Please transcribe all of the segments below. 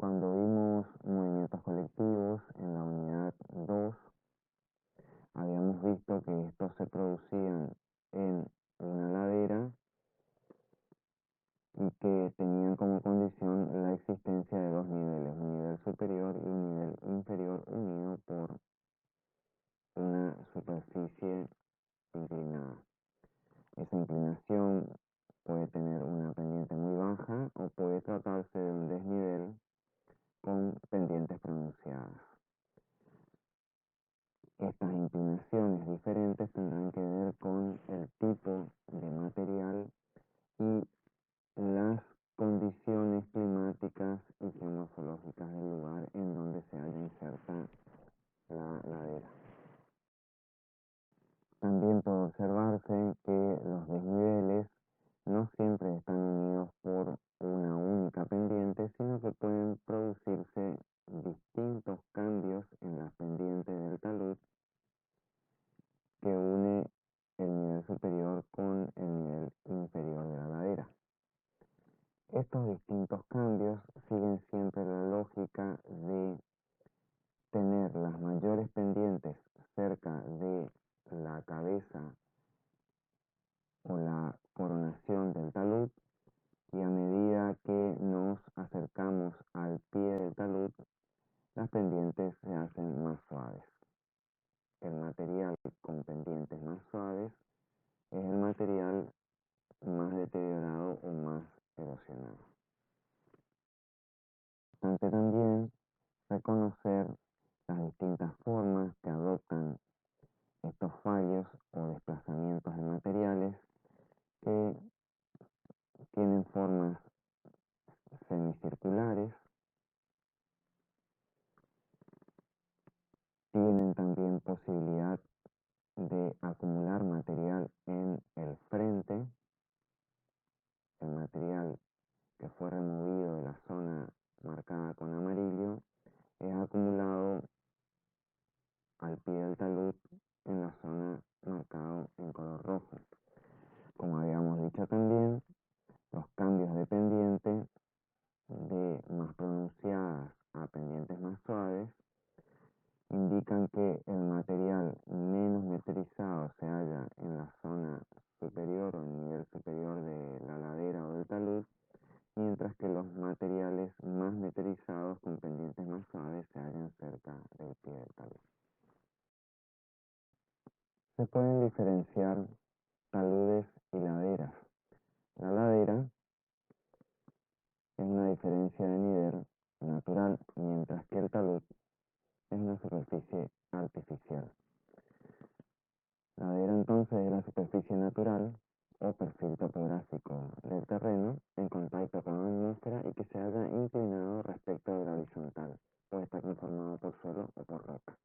Cuando vimos movimientos colectivos en la unidad 2, habíamos visto que estos se producían en una ladera y que tenían como condición la existencia de dos niveles, un nivel superior y un nivel inferior unido por una superficie inclinada. Esa inclinación puede tener una pendiente muy baja o puede tratarse de un desnivel con pendientes pronunciadas. Estas inclinaciones diferentes tendrán que ver con el tipo de material y las condiciones climáticas y climatológicas del lugar en donde se halla inserta la ladera. También puede observarse que los desniveles no siempre están unidos por una única pendiente, sino que pueden producirse distintos cambios en la pendiente del talud que une el nivel superior con el nivel inferior de la ladera. Estos distintos cambios siguen siempre la lógica de tener las mayores pendientes cerca de la cabeza o la coronación del talud, y a medida que nos acercamos al pie del talud, las pendientes se hacen más suaves. El material con pendientes más suaves es el material más deteriorado o más erosionado. Es importante también reconocer las distintas formas que adoptan estos fallos o desplazamientos de materiales que tienen formas semicirculares, tienen también posibilidad de acumular material en el frente, el material que fue removido de la zona marcada con amarillo es acumulado al pie del talud en la zona marcada en color rojo. Como habíamos dicho también, los cambios de pendiente de más pronunciadas a pendientes más suaves indican que el material menos meteorizado se halla en la zona superior o nivel superior de la ladera o del talud, mientras que los materiales más meteorizados con pendientes más suaves se hallan cerca del pie del talud. Se pueden diferenciar taludes y laderas. La ladera es una diferencia de nivel natural, mientras que el talud es una superficie artificial. La ladera entonces es la superficie natural o perfil topográfico del terreno en contacto con la atmósfera y que se haya inclinado respecto de la horizontal. Puede estar conformado por suelo o por roca.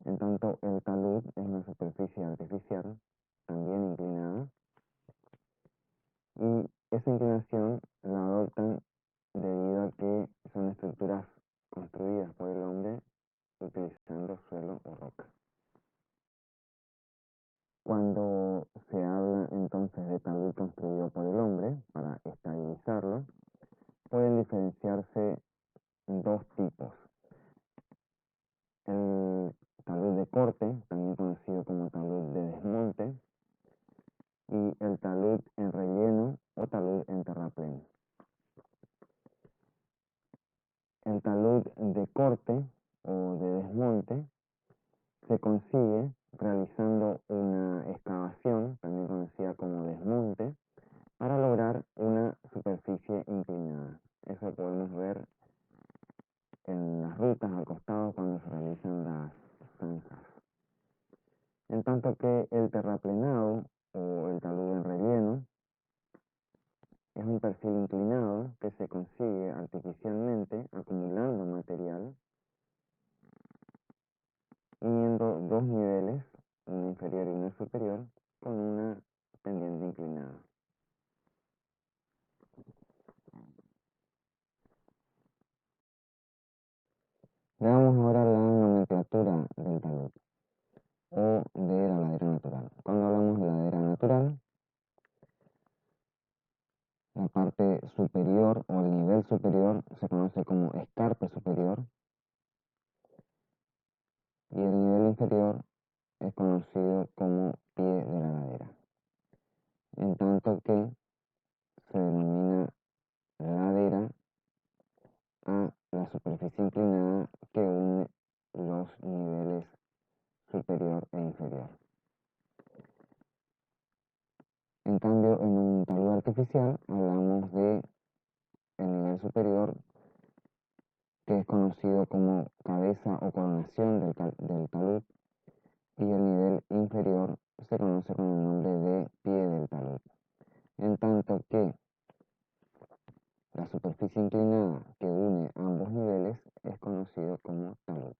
En tanto, el talud es una superficie artificial, también inclinada, y esa inclinación la adoptan debido a que son estructuras construidas por el hombre utilizando suelo o roca. Cuando se habla entonces de talud construido por el hombre, para estabilizarlo, pueden diferenciarse dos tipos. El talud de corte, también conocido como talud de desmonte, y el talud en relleno o talud en terraplén. El talud de corte o de desmonte se consigue realizando una excavación, también conocida como desmonte, para lograr una superficie inclinada. Eso podemos ver en las rutas al costado cuando se realizan las zanjas. En tanto que el terraplenado o el talud en relleno es un perfil inclinado que se consigue artificialmente acumulando material, uniendo dos niveles, uno inferior y uno superior, con una pendiente inclinada. Veamos ahora la nomenclatura del talud o de la ladera natural. Cuando hablamos de ladera natural, La parte superior o el nivel superior se conoce como escarpe superior y el nivel inferior es conocido como pie de la ladera, en tanto que se denomina ladera a la superficie inclinada que une los niveles superior e inferior. En cambio, en un talud artificial hablamos de el nivel superior, que es conocido como cabeza o coronación del talud, y el nivel inferior se conoce con el nombre de pie del talud, en tanto que la superficie inclinada que une ambos niveles es conocido como talud.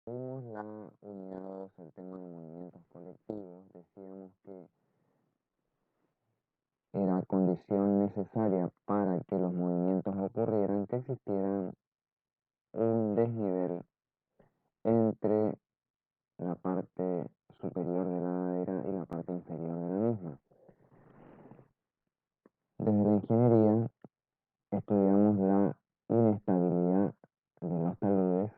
Vimos la unidad 2, el tema de movimientos colectivos. Decíamos que era condición necesaria para que los movimientos ocurrieran que existieran un desnivel entre la parte superior de la ladera y la parte inferior de la misma. Desde la ingeniería estudiamos la inestabilidad de los taludes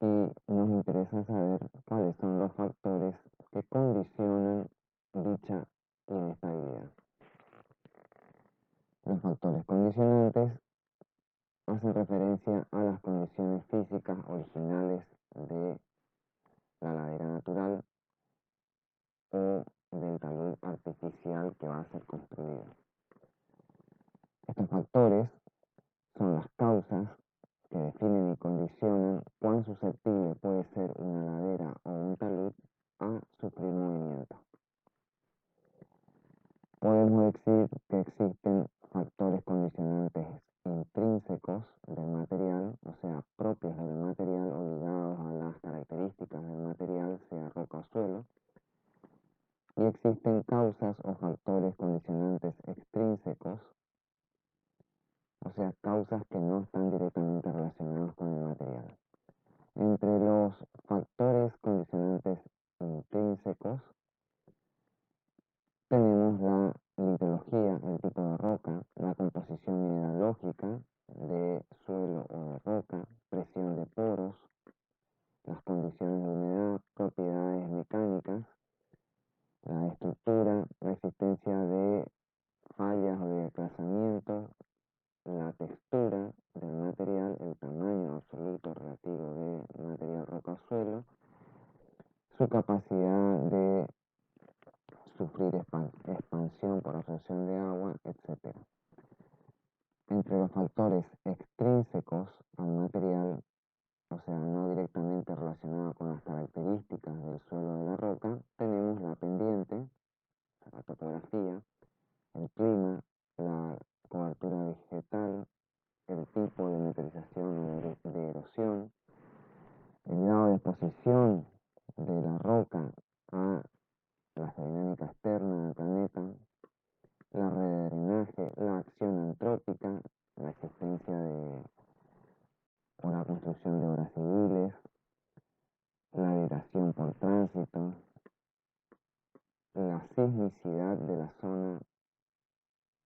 y nos interesa saber cuáles son los factores que condicionan dicha inestabilidad. Los factores condicionantes hacen referencia a las condiciones físicas originales de la ladera natural o del talud artificial que va a ser construido. Estos factores son las causas que definen y condicionan cuán susceptible puede ser una ladera o un talud a sufrir movimiento. Podemos decir que existen factores condicionantes intrínsecos del material, o sea, propios del material o ligados a las características del material, sea roca o suelo, y existen causas o factores condicionantes extrínsecos, o sea, causas que no están directamente relacionadas con el material. Entre los factores condicionantes intrínsecos tenemos la litología, el tipo de roca, la composición mineralógica de suelo o de roca, presión de poros, las condiciones de humedad, propiedades mecánicas, la estructura, resistencia de fallas o de desplazamiento, la textura del material, el tamaño absoluto relativo del material roca-suelo, su capacidad de sufrir expansión por absorción de agua, etc. Entre los factores extrínsecos al material, o sea, no directamente relacionados con las características del suelo de la roca, tenemos la pendiente, la topografía, el clima, la cobertura vegetal, el tipo de meteorización o de erosión, el grado de exposición de la roca a la dinámica externa del planeta, la red de drenaje, la acción antrópica, la existencia de o la construcción de obras civiles, la vibración por tránsito, la sismicidad de la zona,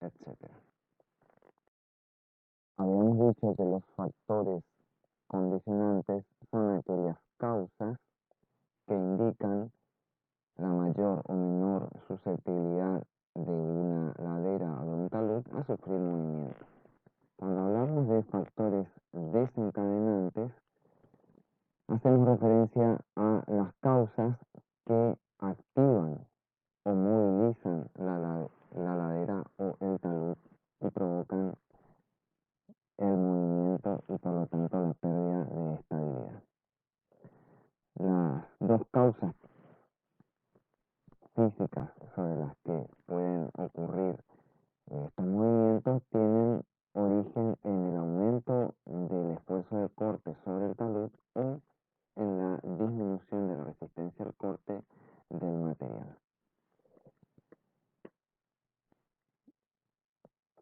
etc. Habíamos dicho que los factores condicionantes son aquellas causas que indican la mayor o menor susceptibilidad de una ladera o de un talud a sufrir movimiento. Cuando hablamos de factores desencadenantes, hacemos referencia a las causas que activan o movilizan la ladera o el talud y provocan el movimiento y por lo tanto la pérdida de estabilidad. Las dos causas físicas sobre las que pueden ocurrir estos movimientos tienen origen en el aumento del esfuerzo de corte sobre el talud o en la disminución de la resistencia al corte del material.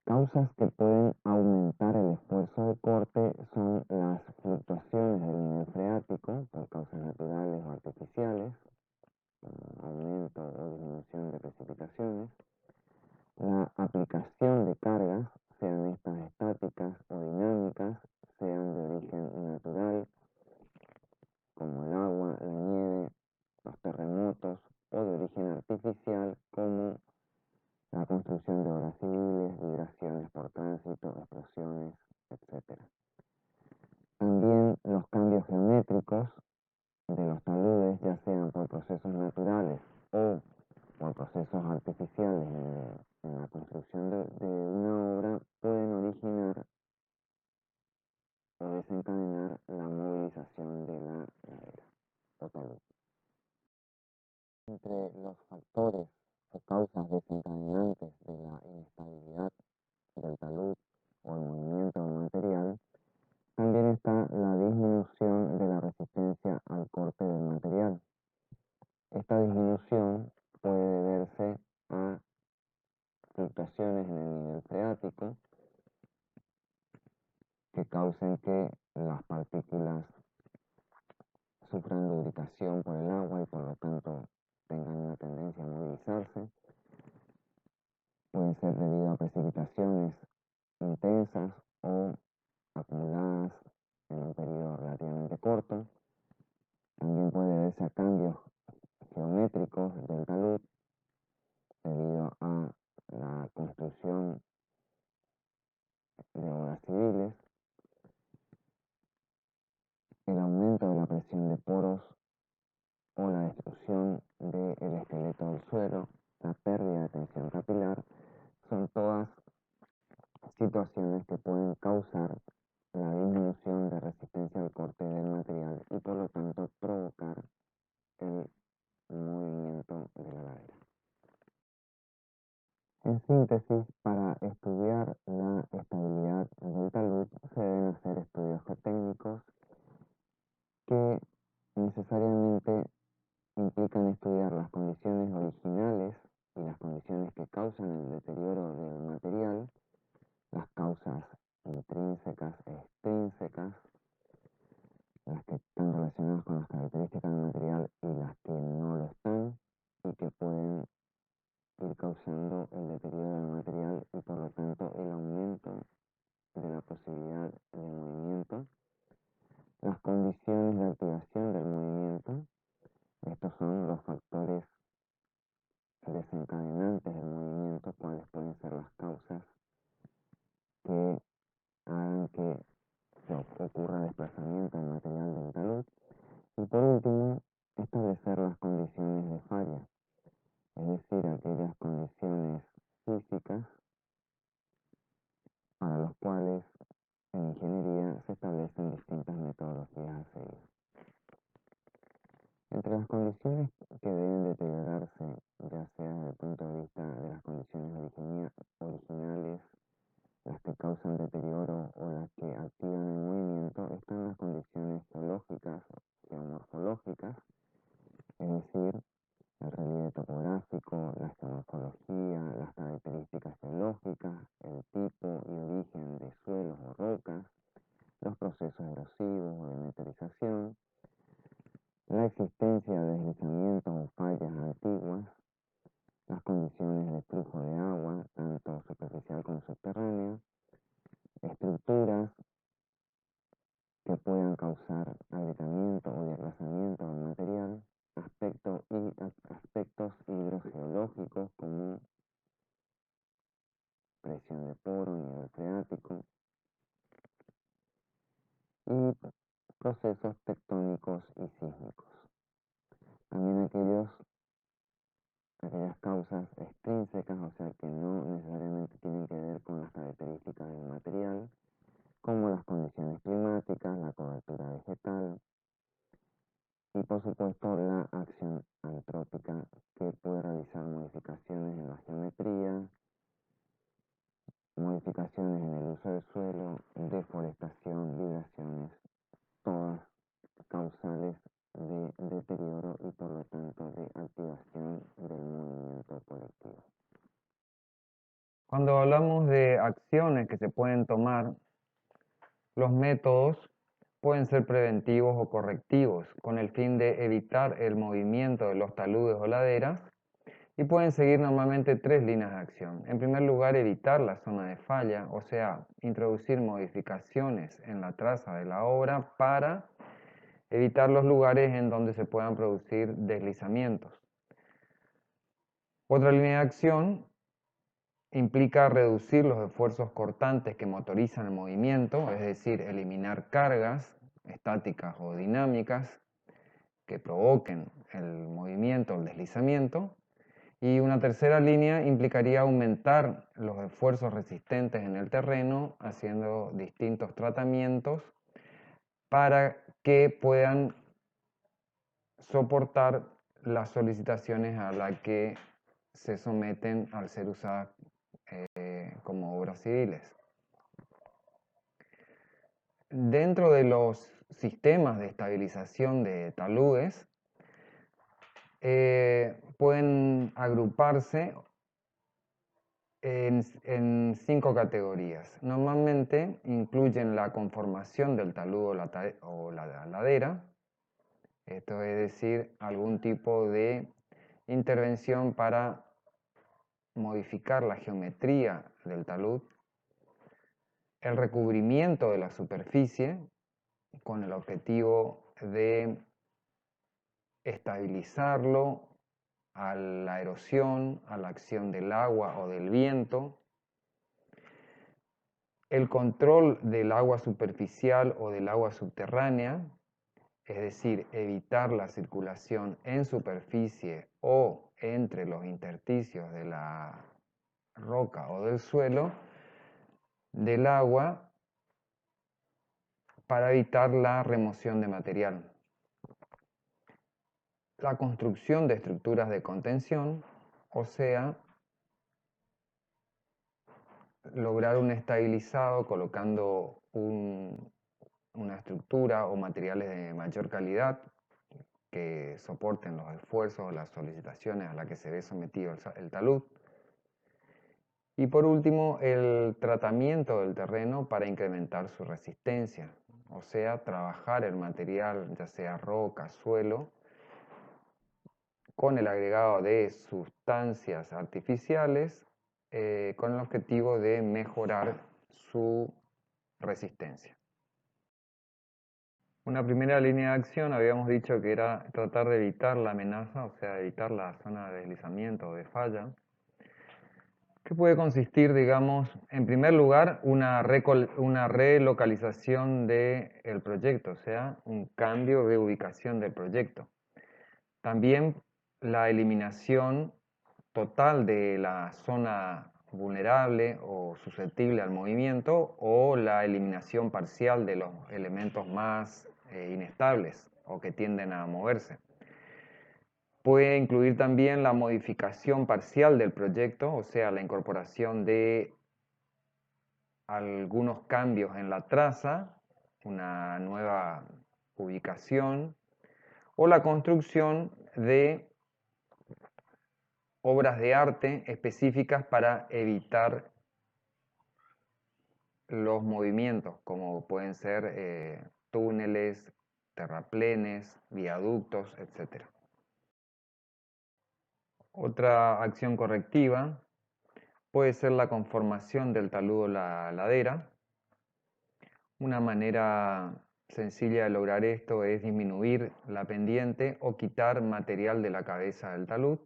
Causas que pueden aumentar el esfuerzo de corte son las fluctuaciones del nivel freático por causas naturales o artificiales, como aumento o disminución de precipitaciones, la aplicación de cargas, sean estas estáticas o dinámicas, sean de origen natural, como el agua, la nieve, los terremotos, o de origen artificial, como la construcción de obras civiles, vibraciones por tránsito, explosiones, etc. También los cambios geométricos de los taludes, ya sean por procesos naturales o por procesos artificiales en la construcción de una obra, pueden originar o desencadenar la movilización de la ladera o talud. Entre los factores o causas desencadenantes de la inestabilidad del talud o el movimiento del material, también está la disminución de la resistencia al corte del material. Esta disminución puede deberse a fluctuaciones en el nivel freático que causen que las partículas sufran lubricación por el agua y por lo tanto tengan una tendencia a movilizarse. Pueden ser debido a precipitaciones intensas o acumuladas en un periodo relativamente corto. También puede deberse a cambios geométricos del talud debido a la construcción de obras civiles, el aumento de la presión de poros o la destrucción del esqueleto del suelo, la pérdida de tensión capilar, son todas situaciones que pueden causar la disminución de resistencia al corte del material y por lo tanto provocar el movimiento de la ladera. En síntesis, para estudiar la estabilidad del talud se deben hacer estudios geotécnicos que necesariamente implican estudiar las condiciones originales y las condiciones que causan el deterioro del material, las causas intrínsecas e extrínsecas, las que están relacionadas con las características del material y las que no lo están y que pueden ir causando el deterioro del material y por lo tanto el aumento de la posibilidad de movimiento, las condiciones de activación del movimiento. Estos son los factores desencadenantes del movimiento, cuáles pueden ser las causas que hagan que ocurra desplazamiento del material del talud. Y por último, establecer las condiciones de falla, es decir, aquellas condiciones físicas para las cuales en ingeniería se establecen distintas metodologías a seguir. Entre las condiciones que deben deteriorarse, ya sea desde el punto de vista de las condiciones originales, las que causan deterioro o las que activan el movimiento, están las condiciones geológicas o geomorfológicas, es decir, el relieve topográfico, la geomorfología, las características geológicas, el tipo y origen de suelos o rocas, los procesos erosivos o de meteorización, la existencia de deslizamientos o fallas antiguas, las condiciones de flujo de agua, tanto superficial como subterránea, estructuras que puedan causar agrietamiento o desplazamiento del material, aspectos hidrogeológicos como presión de poro, nivel freático y procesos tectónicos y sísmicos. También aquellas causas extrínsecas, o sea que no necesariamente tienen que ver con las características del material, como las condiciones climáticas, la cobertura vegetal y por supuesto la acción antrópica que puede realizar modificaciones en la geometría, modificaciones en el uso del suelo, deforestación, vibraciones, todas causales de deterioro y por lo tanto de activación del movimiento colectivo. Cuando hablamos de acciones que se pueden tomar, los métodos pueden ser preventivos o correctivos, con el fin de evitar el movimiento de los taludes o laderas, y pueden seguir normalmente 3 líneas de acción. En primer lugar, evitar la zona de falla, o sea, introducir modificaciones en la traza de la obra para evitar los lugares en donde se puedan producir deslizamientos. Otra línea de acción implica reducir los esfuerzos cortantes que motorizan el movimiento, es decir, eliminar cargas estáticas o dinámicas que provoquen el movimiento, el deslizamiento. Y una tercera línea implicaría aumentar los esfuerzos resistentes en el terreno, haciendo distintos tratamientos para que puedan soportar las solicitaciones a las que se someten al ser usadas como obras civiles. Dentro de los sistemas de estabilización de taludes, pueden agruparse en 5 categorías. Normalmente incluyen la conformación del talud o la ladera, esto es decir, algún tipo de intervención para modificar la geometría del talud, el recubrimiento de la superficie con el objetivo de estabilizarlo a la erosión, a la acción del agua o del viento, el control del agua superficial o del agua subterránea, es decir, evitar la circulación en superficie o entre los intersticios de la roca o del suelo del agua para evitar la remoción de material. La construcción de estructuras de contención, o sea, lograr un estabilizado colocando una estructura o materiales de mayor calidad que soporten los esfuerzos o las solicitaciones a las que se ve sometido el talud. Y por último, el tratamiento del terreno para incrementar su resistencia, o sea, trabajar el material, ya sea roca, suelo, con el agregado de sustancias artificiales con el objetivo de mejorar su resistencia. Una primera línea de acción habíamos dicho que era tratar de evitar la amenaza, o sea, evitar la zona de deslizamiento o de falla, que puede consistir, digamos, en primer lugar, una relocalización del proyecto, o sea, un cambio de ubicación del proyecto. También la eliminación total de la zona vulnerable o susceptible al movimiento o la eliminación parcial de los elementos más inestables o que tienden a moverse. Puede incluir también la modificación parcial del proyecto, o sea, la incorporación de algunos cambios en la traza, una nueva ubicación o la construcción de obras de arte específicas para evitar los movimientos, como pueden ser túneles, terraplenes, viaductos, etc. Otra acción correctiva puede ser la conformación del talud o la ladera. Una manera sencilla de lograr esto es disminuir la pendiente o quitar material de la cabeza del talud.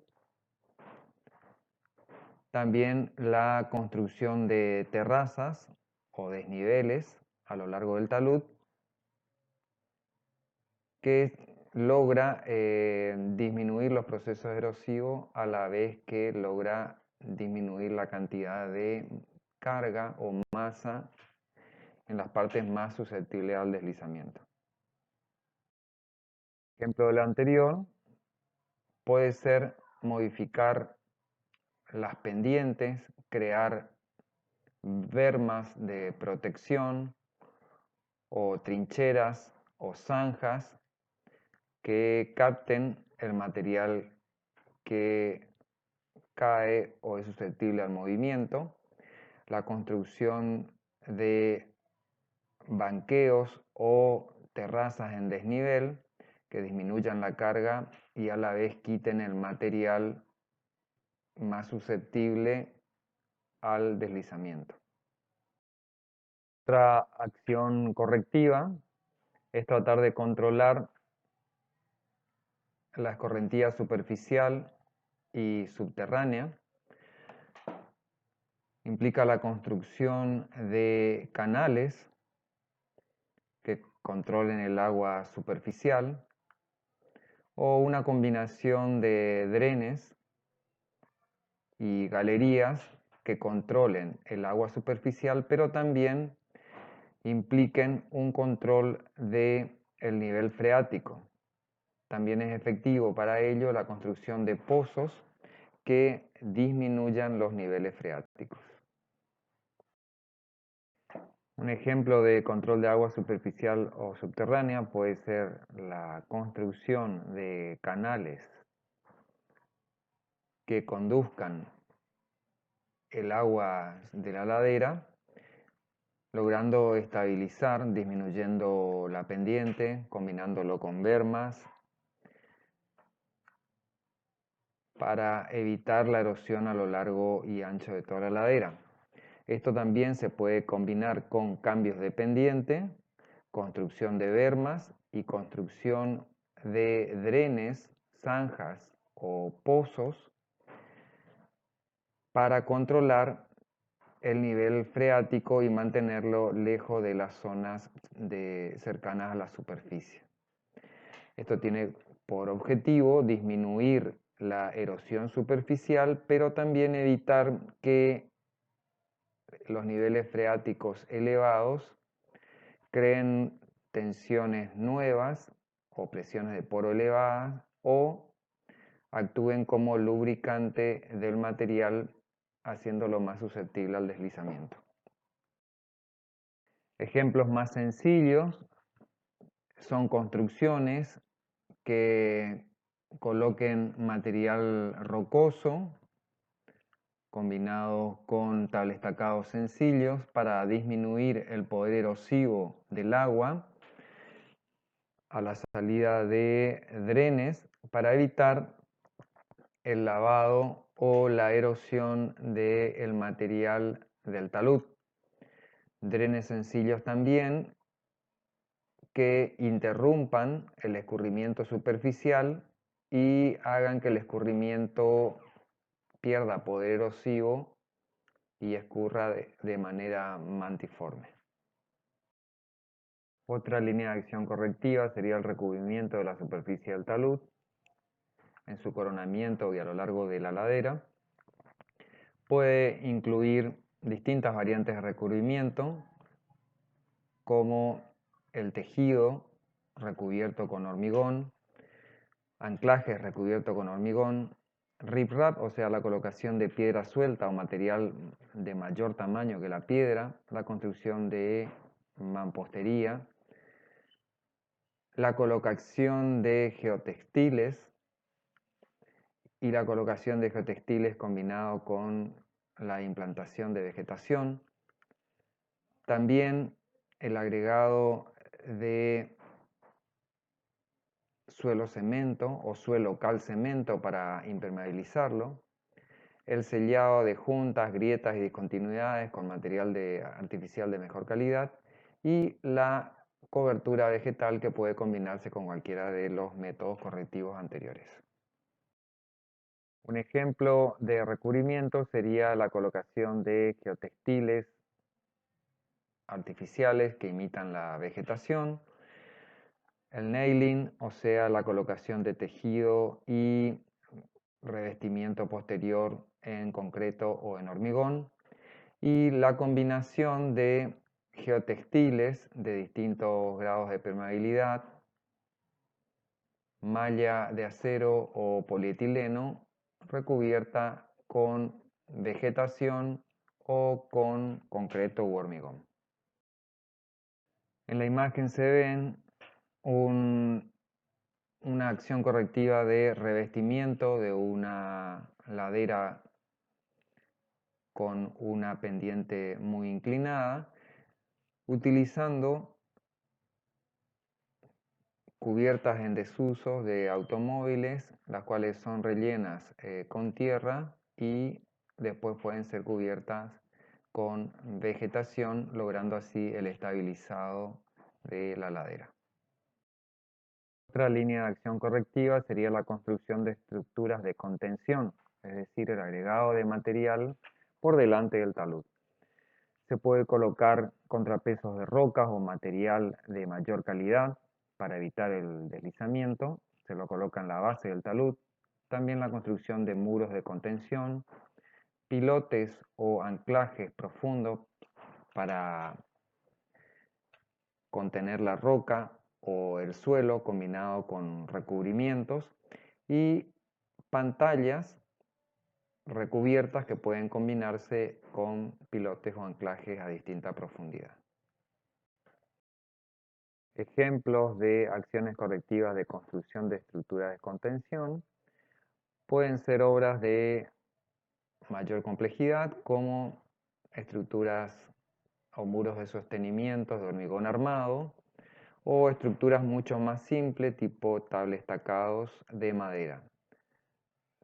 También la construcción de terrazas o desniveles a lo largo del talud que logra disminuir los procesos erosivos a la vez que logra disminuir la cantidad de carga o masa en las partes más susceptibles al deslizamiento. Ejemplo de lo anterior puede ser modificar las pendientes, crear bermas de protección o trincheras o zanjas que capten el material que cae o es susceptible al movimiento, la construcción de banqueos o terrazas en desnivel que disminuyan la carga y a la vez quiten el material más susceptible al deslizamiento. Otra acción correctiva es tratar de controlar la escorrentía superficial y subterránea. Implica la construcción de canales que controlen el agua superficial o una combinación de drenes y galerías que controlen el agua superficial, pero también impliquen un control del nivel freático. También es efectivo para ello la construcción de pozos que disminuyan los niveles freáticos. Un ejemplo de control de agua superficial o subterránea puede ser la construcción de canales que conduzcan el agua de la ladera, logrando estabilizar, disminuyendo la pendiente, combinándolo con bermas, para evitar la erosión a lo largo y ancho de toda la ladera. Esto también se puede combinar con cambios de pendiente, construcción de bermas y construcción de drenes, zanjas o pozos para controlar el nivel freático y mantenerlo lejos de las zonas cercanas a la superficie. Esto tiene por objetivo disminuir la erosión superficial, pero también evitar que los niveles freáticos elevados creen tensiones nuevas o presiones de poro elevadas o actúen como lubricante del material, haciéndolo más susceptible al deslizamiento. Ejemplos más sencillos son construcciones que coloquen material rocoso combinado con tablestacados sencillos para disminuir el poder erosivo del agua a la salida de drenes para evitar el lavado o la erosión del material del talud. Drenes sencillos también que interrumpan el escurrimiento superficial y hagan que el escurrimiento pierda poder erosivo y escurra de manera mantiforme. Otra línea de acción correctiva sería el recubrimiento de la superficie del talud en su coronamiento y a lo largo de la ladera. Puede incluir distintas variantes de recubrimiento, como el tejido recubierto con hormigón, anclajes recubierto con hormigón, riprap, o sea, la colocación de piedra suelta o material de mayor tamaño que la piedra, la construcción de mampostería, la colocación de geotextiles y la colocación de geotextiles combinado con la implantación de vegetación. También el agregado de suelo cemento o suelo cal cemento para impermeabilizarlo, el sellado de juntas, grietas y discontinuidades con material artificial de mejor calidad y la cobertura vegetal que puede combinarse con cualquiera de los métodos correctivos anteriores. Un ejemplo de recubrimiento sería la colocación de geotextiles artificiales que imitan la vegetación, el nailing, o sea, la colocación de tejido y revestimiento posterior en concreto o en hormigón, y la combinación de geotextiles de distintos grados de permeabilidad, malla de acero o polietileno recubierta con vegetación o con concreto u hormigón. En la imagen se ven una acción correctiva de revestimiento de una ladera con una pendiente muy inclinada, utilizando cubiertas en desuso de automóviles, las cuales son rellenas con tierra y después pueden ser cubiertas con vegetación, logrando así el estabilizado de la ladera. Otra línea de acción correctiva sería la construcción de estructuras de contención, es decir, el agregado de material por delante del talud. Se puede colocar contrapesos de rocas o material de mayor calidad para evitar el deslizamiento. Se lo coloca en la base del talud. También la construcción de muros de contención, pilotes o anclajes profundos para contener la roca o el suelo combinado con recubrimientos y pantallas recubiertas que pueden combinarse con pilotes o anclajes a distinta profundidad. Ejemplos de acciones correctivas de construcción de estructuras de contención pueden ser obras de mayor complejidad como estructuras o muros de sostenimiento de hormigón armado o estructuras mucho más simples tipo tabla estacados de madera.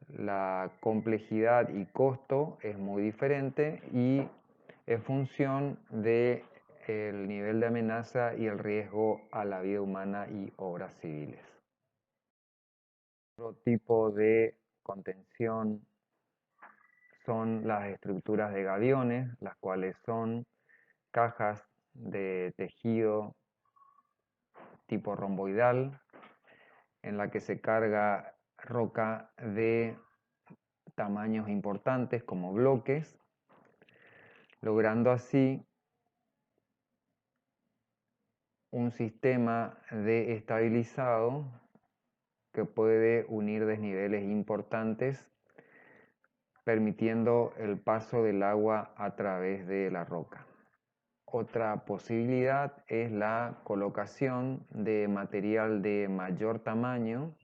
La complejidad y costo es muy diferente y es función del nivel de amenaza y el riesgo a la vida humana y obras civiles. Otro tipo de contención son las estructuras de gaviones, las cuales son cajas de tejido tipo romboidal en la que se carga roca de tamaños importantes como bloques, logrando así un sistema de estabilizado que puede unir desniveles importantes, permitiendo el paso del agua a través de la roca. Otra posibilidad es la colocación de material de mayor tamaño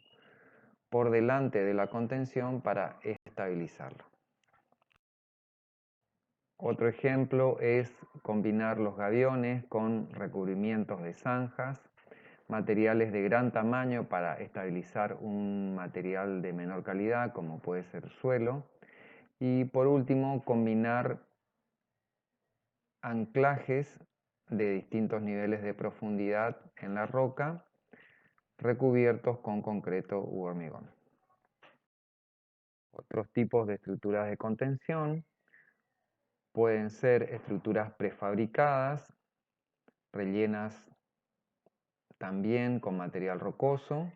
por delante de la contención para estabilizarlo. Otro ejemplo es combinar los gaviones con recubrimientos de zanjas, materiales de gran tamaño para estabilizar un material de menor calidad como puede ser suelo. Y por último, combinar anclajes de distintos niveles de profundidad en la roca recubiertos con concreto u hormigón. Otros tipos de estructuras de contención pueden ser estructuras prefabricadas, rellenas también con material rocoso.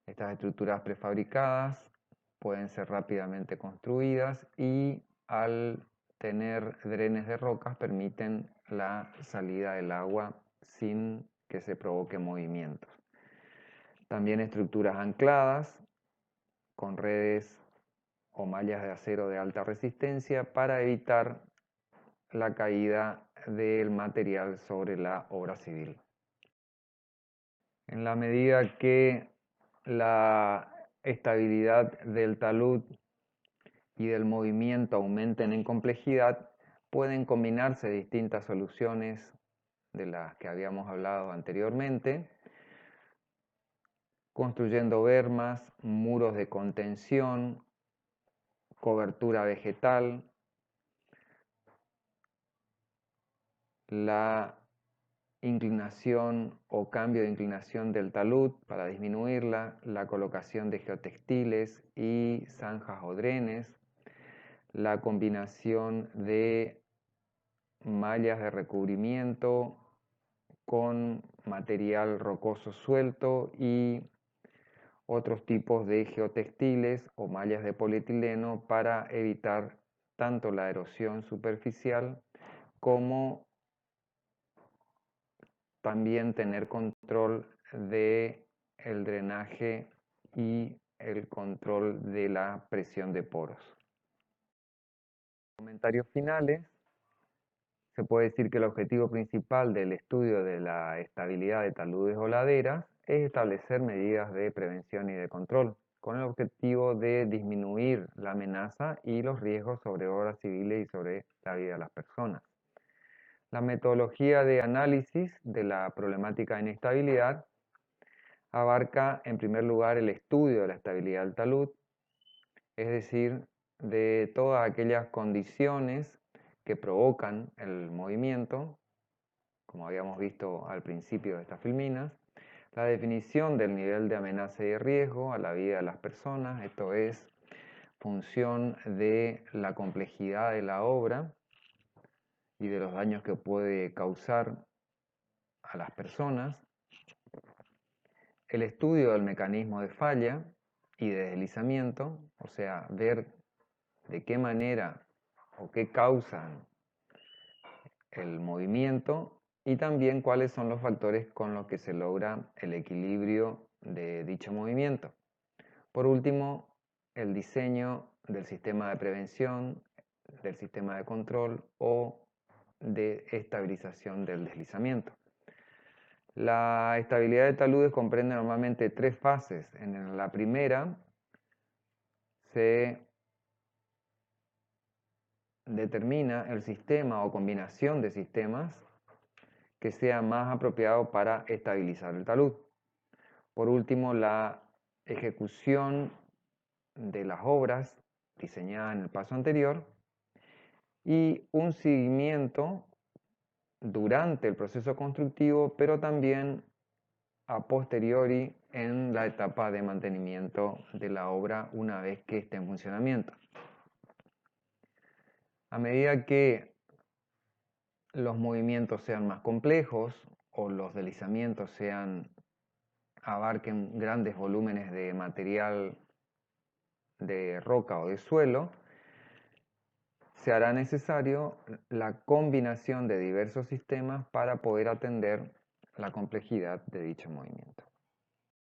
Estas estructuras prefabricadas pueden ser rápidamente construidas y al tener drenes de rocas permiten la salida del agua sin que se provoque movimientos. También estructuras ancladas con redes o mallas de acero de alta resistencia para evitar la caída del material sobre la obra civil. En la medida que la estabilidad del talud y del movimiento aumenten en complejidad, pueden combinarse distintas soluciones de las que habíamos hablado anteriormente, construyendo bermas, muros de contención, cobertura vegetal, la inclinación o cambio de inclinación del talud para disminuirla, la colocación de geotextiles y zanjas o drenes, la combinación de mallas de recubrimiento con material rocoso suelto y otros tipos de geotextiles o mallas de polietileno para evitar tanto la erosión superficial como también tener control de el drenaje y el control de la presión de poros. Comentarios finales. Se puede decir que el objetivo principal del estudio de la estabilidad de taludes o laderas es establecer medidas de prevención y de control, con el objetivo de disminuir la amenaza y los riesgos sobre obras civiles y sobre la vida de las personas. La metodología de análisis de la problemática de inestabilidad abarca en primer lugar el estudio de la estabilidad del talud, es decir, de todas aquellas condiciones que provocan el movimiento, como habíamos visto al principio de estas filminas, la definición del nivel de amenaza y de riesgo a la vida de las personas, esto es, función de la complejidad de la obra y de los daños que puede causar a las personas, el estudio del mecanismo de falla y de deslizamiento, o sea, ver de qué manera o qué causan el movimiento y también cuáles son los factores con los que se logra el equilibrio de dicho movimiento. Por último, el diseño del sistema de prevención, del sistema de control o de estabilización del deslizamiento. La estabilidad de taludes comprende normalmente tres fases. En la primera se determina el sistema o combinación de sistemas que sea más apropiado para estabilizar el talud. Por último, la ejecución de las obras diseñadas en el paso anterior y un seguimiento durante el proceso constructivo, pero también a posteriori en la etapa de mantenimiento de la obra una vez que esté en funcionamiento. A medida que los movimientos sean más complejos o los deslizamientos abarquen grandes volúmenes de material de roca o de suelo, se hará necesario la combinación de diversos sistemas para poder atender la complejidad de dicho movimiento.